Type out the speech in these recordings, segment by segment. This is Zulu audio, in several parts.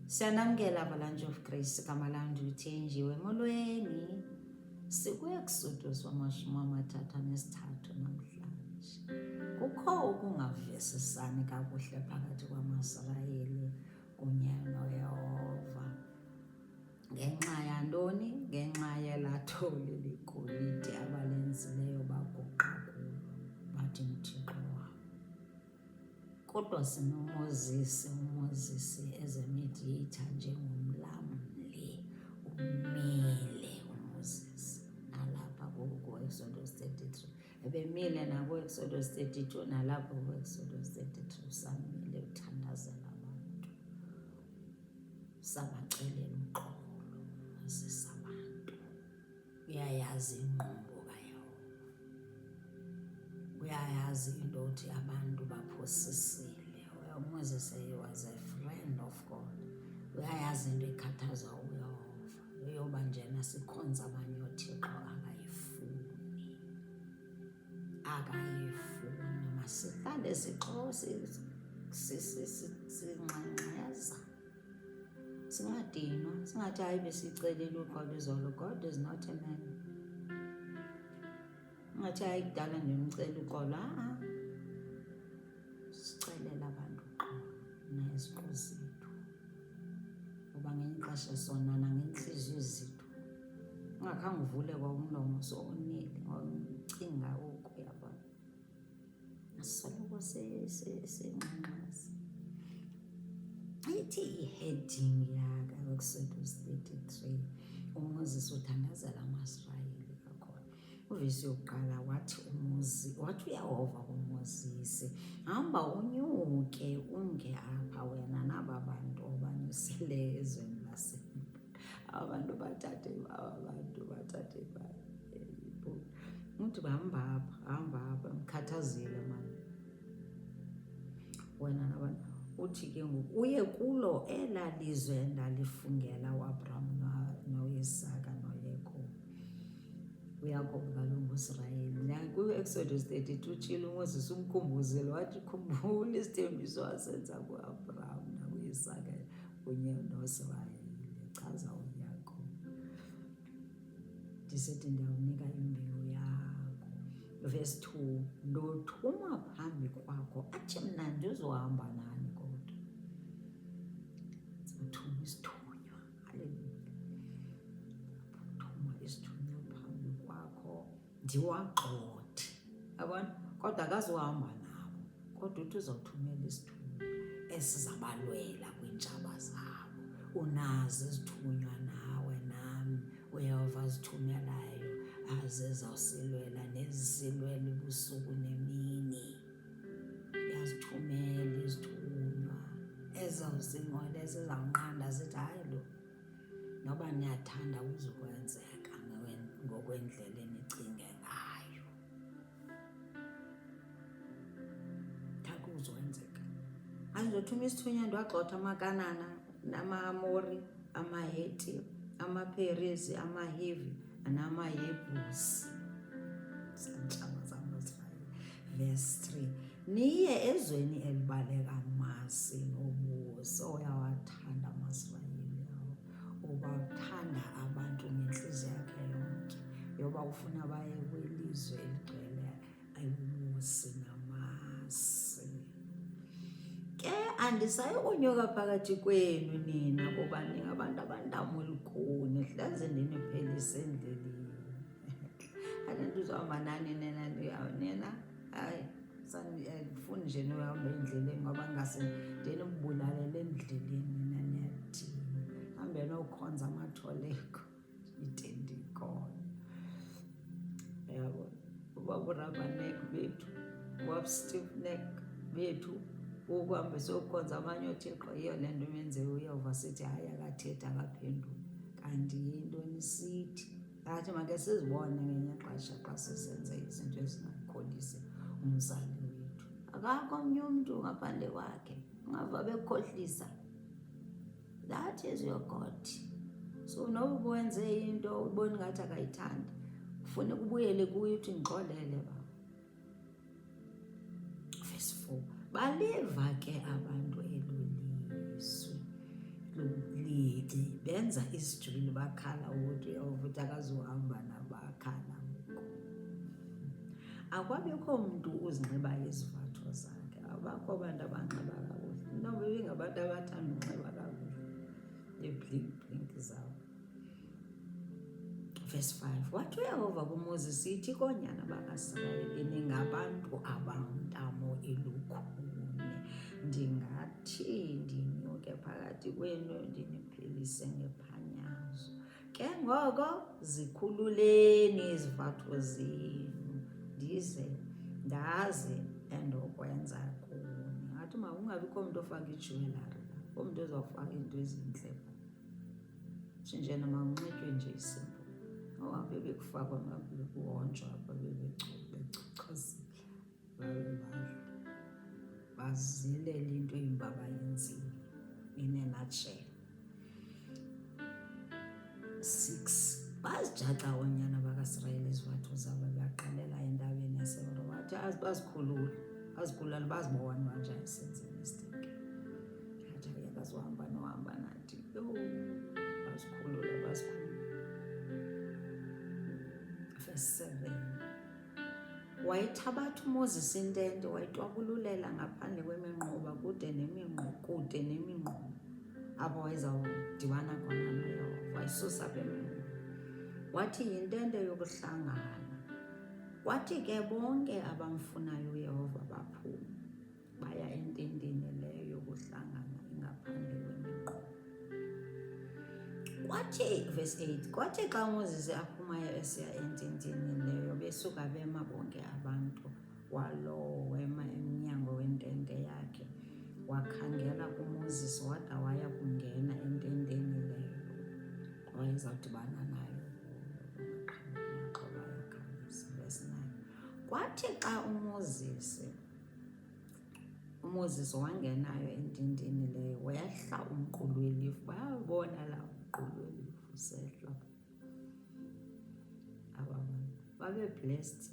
Siyanamkela Avalanche of Grace kaMalandu uthenjiwe molweni. SikuExodus 33 namhlanje. Kukho ukungavisisani kakuhle phakathi kwamaSirayeli kunye noYehova. Ngenxa yantoni? Ngenxa yelatholi ligolide abalenzileyo baguqa kulo bathi uThixo wabo. Kodwa sinomozisi, umozisi ezemediator njengomlamli umile umozisi nalapha ku-Exodus 33 ebemile naku-Exodus 32 nalapha ku-Exodus 33 samile uthandazela abantu sabacelela uxolo umozisi abantu uyayazi inqumbo kaYehova uyayazi into othi abantu baphosisile. Moses was a friend of God. Uyayazi into ekhathaza uYehova yoba njena sikhonza abanye oThixo akayifuni masihlale sinxenxeza singadinwa singathi hayi besicelile uxolo izolo. God is not a man. Ngathi hayi kudala ndimcela uxolo. Sicelela abantu uxolo neziqu zethu ngoba ngenye ixesha sonana ngenhliziyo zethu ungakhange uvule kwaumlomo sonile ngocinga oku yabona asoloko senxenxeza. Ithi i-heading yaka Exodus 33 uMoses uthandazela amaSirayeli kakhulu. Uvesi yokuqala wathi uYehova kuMoses, hamba unyuke unge apha wena naba bantu obanyusele ezweni laseMoab. Abantu bathathe uthi hamba apha mkhathazile mani wena nabantu. Uthi ke ngoku uye kulo elalizwe ndalifungela uAbraham noIsaka noYakob. uYakob kaloku nguIsrayeli. Ku-Exodus 32 utshilo uMoses umkhumbuzile wathi khumbula isithembiso wasenza kuAbraham nakuIsaka kunye noIsrayeli. Echaza uYakob ndisithi ndiyawunika imbewu yakho. Verse 2 ndothuma phambi kwakho athi mna ndizohamba nani kodwa uthuma isithunywa. Haleluya. Uthuma isithunywa phambi kwakho ndiwagxothe yabona kodwa akazuhamba nabo kodwa uthi uzawuthumela isithunywa esizabalwela kwiintshaba zabo. Unazo izithunywa nawe nami uYehova azithumelayo azizawusilwela nezisilwela ubusuku nemini. Uyazithumela izithunywa ezawusinqola ezizawunqanda zithi hayi lo noba niyathanda kuzokwenzeka ngokwendlela enicinge ngayo thaka kuzokwenzeka. Andizothuma isithunywa ndiwagxotha amaKanana namaAmori amaHeti amaPerizi amaHivi namaYebusi zantshaba zamaSirayeli. Verse 3 niye ezweni elibaleka amasi nobusi. Uyawathanda amaSirayeli yawo ubawuthanda abantu ngenhliziyo yakhe yonke yoba ufuna baye kwilizwe eligcwele ubusi namasi. Ke andisayi kunyuka phakathi kwenu nina kuba ningabantu abantamo olukhuni hleze ndiniphelise endleleni. Anento uzohamba nani nina hayi sanifuni nje nohamba endleleni ngoba ngase ndinibbulalele endleleni nina niyadini. Hambe nokhonza amatholeko ide ndikhona yabo. Ubaburabanek bethu ubabstiffneck bethu ukuhambe sokhonza amanye oThixo. Yiyo le nto menze uYehova sithi hayi akathethi akaphendula kanti yintoni sithi athi make sizibone ngenye xesha xa sisenze izinto ezingakholisi umzali wethu. Akakho omnye umntu ngaphandle kwakhe ungava bekhohlisa. That is your God. So noba wenze into ubona ngathi akayithandi kufuneka ubuyele kuye uthi ngixolele baba. Verse 4 baliva ke abantu elolizwi benza isijuli bakhala ukuthi uyehova uthi akazuhamba nabakhala ngoku. Akwabikho mntu uzinxibayo izivhatho zakhe, abakho abantu abanxiba kakuhle. Noba ibingabantu abathanda unxiba kakuhle iiblinki zabo. Verse 5, wathi uYehova kuMoses, ithi koonyana bakaIsrayeli, ningabantu abantamo elukhuni. Ndingathi ndinyuke phakathi kwenu ndiniphelise ngephanyazo. Ke ngoko zikhululeni izivhatho zenu ndize ndaze endokwenza kuni. Ngathi makungabikho mntu ofaka ijewelari, umntu ozawufaka iinto ezintle. Sinjena makunxitywe nje isimbo. Ababe bekufakwa kuhonjwa apha bebechuchazile bazilela into imbi abayenzile in a nutshell. 6, bazijaca oonyana bakaIsrayeli izivhatho zabo baqalela entabeni yaseHori. Wathi bazikhulula bazibona banjani senze imistake. Athi akazuhamba nohamba nathi. Bazikhulula. Verse 7, wayithabatha uMoses intente wayitwabululela ngaphandle kweminqoba kude neminqobo apho wayezawudibana khona noYehova, wayisusa apha eminqoba. Wathi yintente yokuhlangana. Kwathi ke bonke abamfunayo uYehova baphuma baya ententeni leyo yokuhlangana ingaphandle kweminqoba. Kwathi, verse 8, kwathi xa uMoses aphumayo esiya ententeni leyo besuka bema bonke abantu, walowo wema emnyango wentente yakhe wakhangela kuMoses wada waya kungena ententeni leyo wayezawudibana nayo. Verse 9, kwathi xa uMoses wangenayo ententeni leyo wehla umqulu welifu. Bayabona la umqulu welifu sehla. Abantu babe blessed,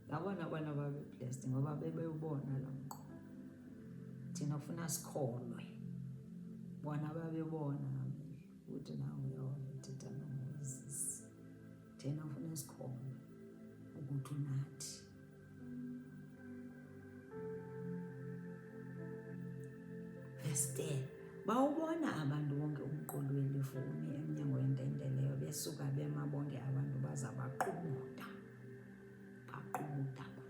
ngabona bona babe blessed ngoba bebewubona la mqulu. Thina ufuna sikholwe, bona babebona ngamehlo ukuthi nawe uYehova uthetha noMoses. Thina ufuna sikholwe ukuthi unathi. Verse 10, bawubona abantu bonke umqulu welifu umi emnyango wentente leyo besuka bema bonke abantu baza baqubutha abantu,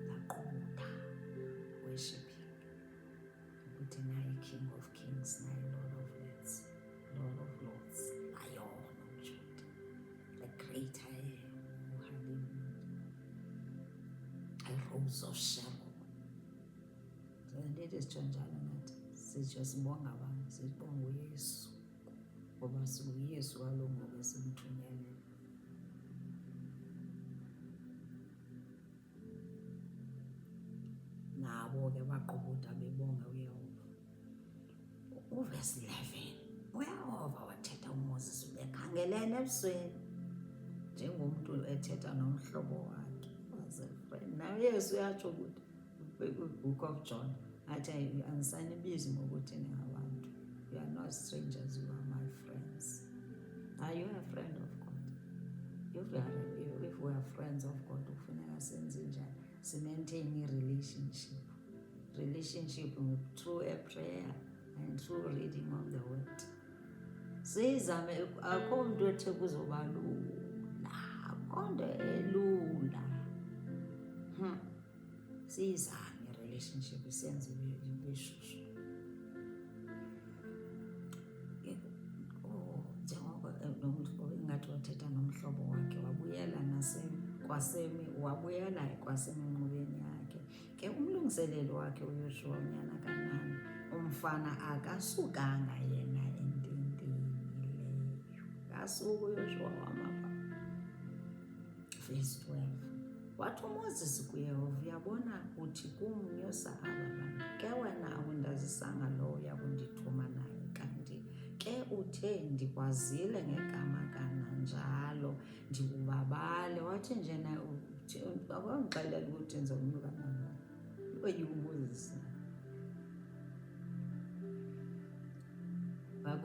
baqubutha worshiping ukuthi naye King of Kings, naye Lord of Lords, Lion of Judah, the great I am, hallelujah, a Rose of Sharon. Ndithi sitsho njalo nathi sitsho sibonga abantu, sibonga uYesu ngoba singuYesu kaloku ngoba simthunyelele. Nabo ke baqubutha bebonga uYehova. Uverse 11, uYehova wathetha uMoses bekhangelene ebusweni njengomntu ethetha nomhlobo wakhe was a friend. Naye uYesu uyatsho ukuthi Book of John athi anisanibizi ngokuthi ningabantu. You are not strangers, you are my friends. Are you a friend of God? If we are friends of God, ufuneka senze njani? Maintain a relationship through a prayer and through reading of the word. Sizame, akho mntu ethe kuzoba lula, akho nto elula. Sizame relationship senze ibeshushu. Njengoko ingathi wathetha nomhlobo wakhe wabuyela kwaseminqubeni yakhe. Ke umlungiselelo wakhe uYoshua unyana kaNani umfana akasukanga yena ententeni leyo, kasuka uYoshua wamapha. Verse 12, wathi uMoses kuYehova, uyabona uthi kumnyusa aba bantu, ke wena awundazisanga lowo uyakundithuma naye, kanti ke uthe ndikwazile ngegama kananjalo ndikubabale. Wathi njena akwangixelela ukuthi ndiza kunyuka nawe. UMoses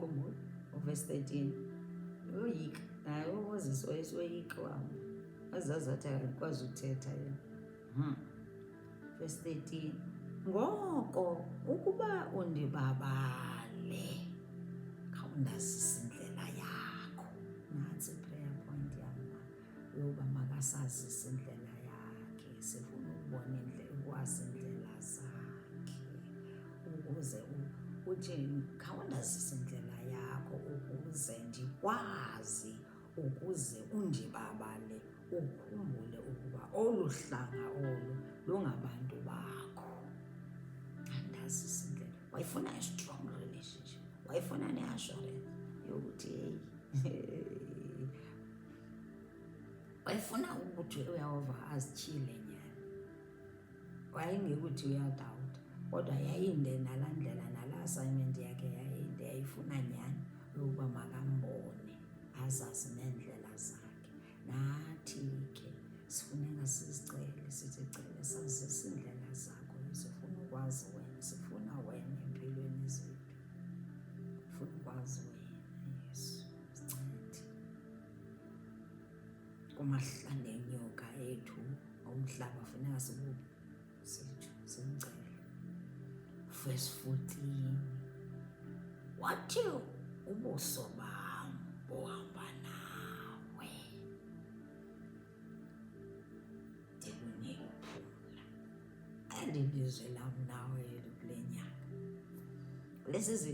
uyakhumbula uverse 13 uyoyika naye uMoses wayesoyika uhamba azazathi akakwazi uthetha yena. Verse 13 ngoko ukuba undibabale khawundazise indlela yakho. Nantsi prayer point yam yoba makasazise indlela yakhe. Sifuna ukubona ukwazi indlela zakhe ukuze uthi khawundazise indlela yakho ukuze ndikwazi ukuze undibabale ukhumbule ukuba olu hlanga olu lungabantu bakho. Andazise indlela. Wayifuna a-strong relationship, wayifuna ne-assurance yokuthi hey wayefuna ukuthi uyahova azityhile nyani. Wayengekuthi uyadawuta kodwa yayinde nalaa ndlela nalaa assignment yakhe yayinde yayifuna nyani yokuba makambone azazi neendlela zakhe. Nathi ke sifuneka sizicele sicele sazise iindlela zakho. Sifuna ukwazi wena, sifuna wena empilweni zethu, sifuna ukwazi wena Yesu. Sincede kumahla nenyoka ethu omhlaba, funeka sikuphi sethu simcele. Verse 14 wathi ubuso bam buhamba nawe ndikunike uphumla. Andilizwe lam nawe kule nyaka, lelizwe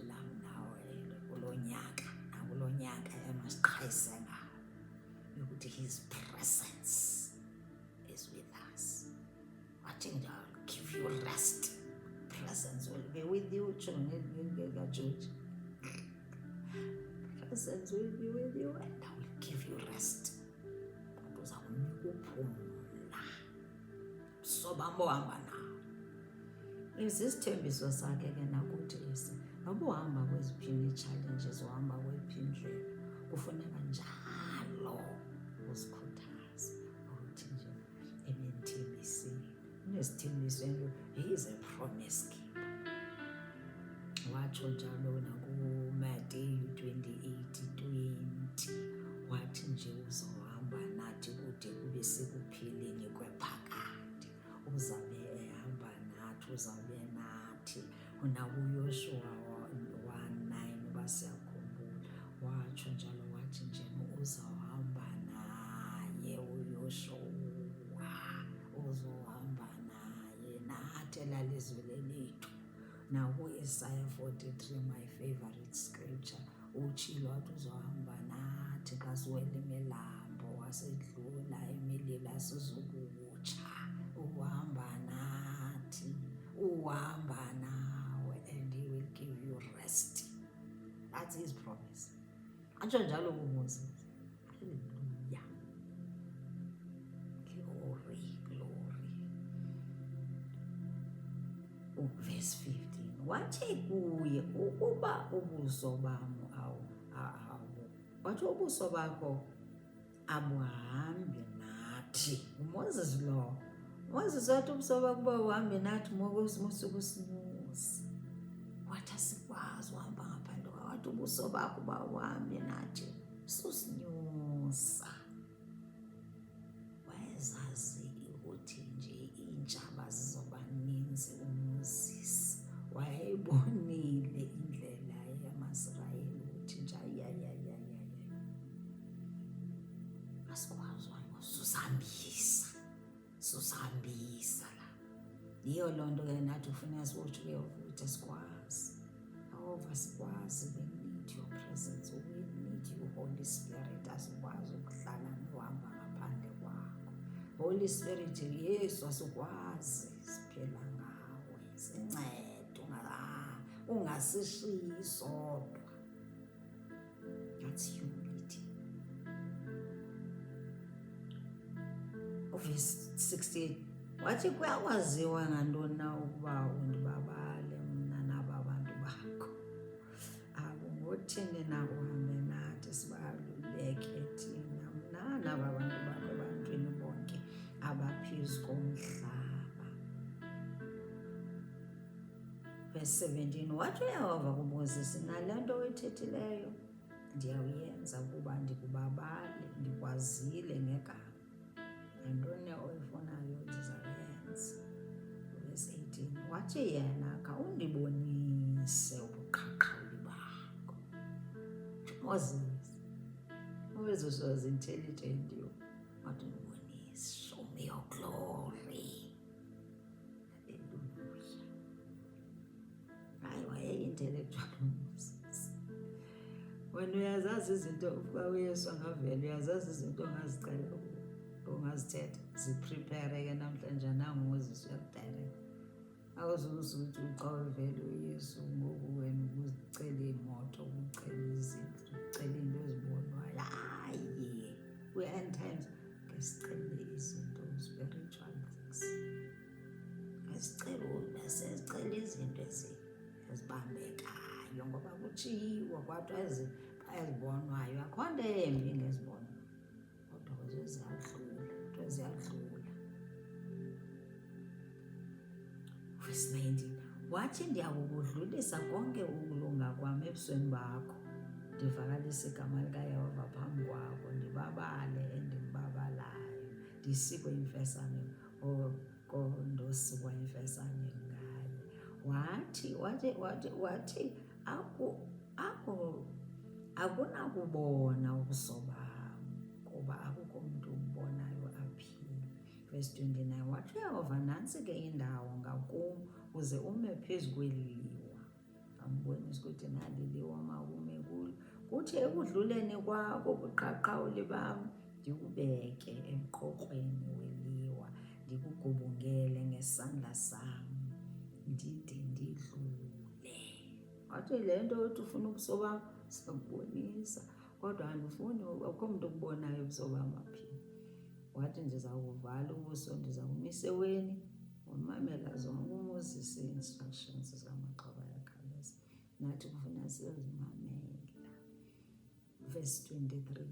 lam nawe kulo nyaka nakulo nyaka emasiqhayise ngawo yokuthi his presence is with us. Wathi I'll give you rest. Presence will be with you. George. Presence will be with you and I will give you rest. Uzawunika uphumla. Sobam ohamba nawo. Isisithembiso sakhe ke nakuthi esi noba uhamba kweziphi ii-challenges, uhamba kweyiphi indlela, kufuneka njalo uzikhuthaze ukuthi nje ebendithembisile. Unesithembiso ento, he is a promise keeper. Watsho njalo nakuMateyu 28:20 wathi nje uzohamba nathi kude kube sekupheleni kwephakade. Uzabe ehamba nathi, uzawube nathi. NakuYoshua 1:9 basiyakhumbula watsho njalo wathi nje uzawuhamba naye uYoshua, uzohamba naye nathi elalizwe lethu. NakuIsaiah 43 my favorite scripture utshilo wathi uzohamba nathi xa siwela imilambo wasedlula imililo sizukutsha. Uhamba nathi, uhamba nawe and he will give you rest. That's his promise. Atsho njalo kuMoses. Hallelujah. Glory, glory. Verse 15 wathi kuye ukuba ubuso bam wathi ubuso bakho abuhambi nathi. uMoses lo Moses wathi ubuso bakho uba uhambe nathi mokosuku sinyusa. Wathi asikwazi uhamba ngaphandle kwa, wathi ubuso bakho uba uhambe nathi susinyusa. Wayezazi ukuthi nje iintshaba zizoba ninzi. uMoses wayebonile indlela yamaSirayeli ukuthi nje asikwazi uhamba, susihambisa la. Yiyo loo nto ke nathi ufuneka siwotsho ukuthi sikwazi. Yehova sikwazi, we need your presence, we need you Holy Spirit. Asikwazi ukuhlala nohamba ngaphandle kwakho Holy Spirit. Yesu asikwazi, siphela ngawe. Sincede ungasishiyi sodwa. That's humility. Verse 16 wathi kuyakwaziwa ngantoni na ukuba undibabale mna naba bantu bakho. Ngothini na uhambe nathi sibaluleke thina mna naba bantu bakho ebantwini bonke abaphezu komhlaba. verse 17, wathi uYehova kuMoses, nale nto uyithethileyo ndiyawuyenza kuba ndikubabale, ndikwazile ngegama. Nantoni oyifunayo ndizawuyenza. Verse 18, wathi yena, khawundibonise ubuqhaqhawuli bakho. Moses was intelligent. Wathi ndibonise, show me your glory. Hallelujah. Hayi, waye-intellectual uMoses. Wena uyazazi izinto ukuba uYesu angavela, uyazazi izinto ongazicela ongazithetha, ziprepare ke namhlanje nangoMoses uyakudirect. Awuzukuthi xa uvele uYesu ngoku wena uzicela imoto, ucela izindlu, ucela into ezibonwayo. Hayi, we-end times ngesicele izinto spiritual things. Sezicela izinto ezibambekayo ngoba kutshiwo kwathi ezibonwayo akho nto embi ngezibonwayo, kodwa ziyadlula. Verse 19, wathi ndiyakukudlulisa konke ukulunga kwam ebusweni bakho, ndivakalise igama likaYehova phambi kwakho, ndibabale endimbabalayo, ndisikwe imfesane ndosikwa imfesane ngaye. Wathi akunakubona ubuso bam, kuba akukho mntu umbonayo aphile. Verse 29, wathi uYehova, nantsi ke indawo ngakum uze ume phezu kweli liwa. Ambonisa ukuthi nali liwa mawume kulo. Kuthi ekudluleni kwakho ubuqhaqhawuli bam ndikubeke emqokrweni weliwa, ndikugubungele ngesandla sam ndide ndidlule. Wathi le nto uthi ufuna ubuso bam sizakubonisa, kodwa andifuni, akho mntu ukubonayo ubuso bam aphile. Wathi ndizakuvala ubuso, ndizawumisa eweni, wamamela zonke uMoses ii-instructions zikamaxhoba yakhaleza. Nathi kufuna sizimamela. Verse 23,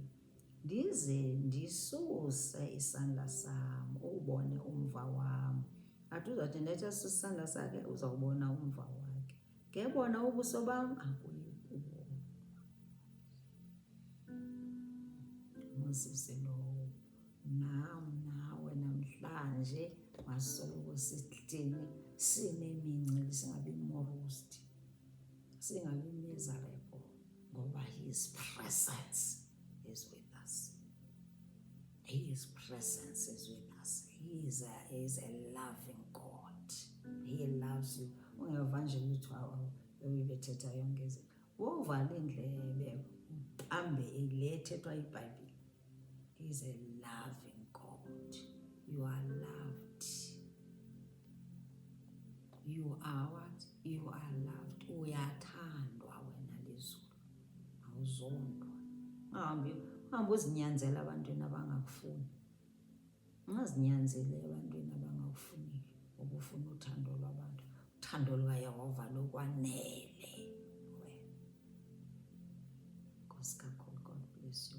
ndize ndisuse isandla sam ubone umva wam. Athi uzawuthi ndetha suse isandla sakhe uzawubona umva wakhe, ngebona ubuso bam akuyi kubo. Moses lowo, nawe namhlanje masoloko sithini, sinemincili, singabi morosed, singabi miserable, ngoba his presence is with us. His presence is with us. He is a loving God. He loves you. Ungeva nje ukuthi uyibethetha yonke izinto. Wovala indlebe uqambe le ethethwa iBhayibhile. He is a loving God. You are loved. You are what? You are loved. Uyathandwa wena lizulu. Awuzondwa. Ungahambi uzinyanzela abantwini abangakufuni. Ungazinyanzeli ebantwini abangakufuniyo. Ubufuna uthando lwabantu. Uthando lukaYehova lokwanele wena. Nkosi kakhulu, God bless you.